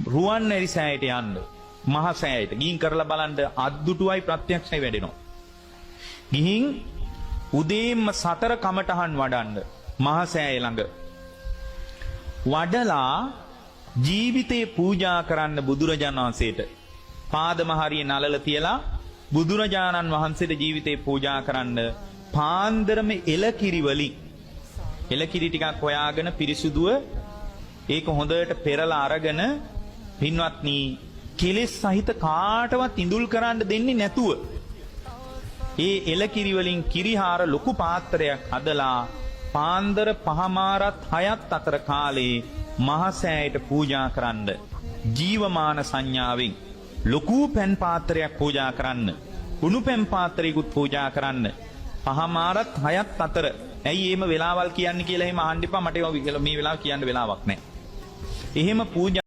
රුවන්වැලි සෑයට යන්න. මහ සෑයට ගිහින් කරලා බලන්න අද්දුටුවයි ප්‍රත්‍යක්ෂයි වැඩෙනවා. ගිහින් උදේම 4 කමටහන් වඩන්න මහ සෑය ළඟ. වඩලා ජීවිතේ පූජා කරන්න බුදුරජාණන් වහන්සේට පාදම හරිය නලල තියලා බුදුරජාණන් වහන්සේට ජීවිතේ පූජා කරන්න පාන්දරම එලකිරි වලින් එලකිරි ටිකක් හොයාගෙන පිරිසුදුව ඒක හොඳට පෙරලා අරගෙන පින්වත්නි කෙලෙස් සහිත කාටවත් ඉඳුල් කරන්න දෙන්නේ නැතුව ඒ එලකිරි වලින් කිරිහාර ලොකු පාත්‍රයක් අදලා පාන්දර 5:06 අතර කාලේ මහසෑයට පූජා කරන්න ජීවමාන සංඥාවෙන් ලොකු පැන් පාත්‍රයක් පූජා කරන්න උණු පැන් පාත්‍රයකුත් පූජා කරන්න 5:06 අතර. ඇයි එහෙම වෙලාවල් කියන්නේ කියලා එහෙම අහන්න එපා. මට මේ වෙලාව කියන්න වෙලාවක් නැහැ. එහෙම පූජා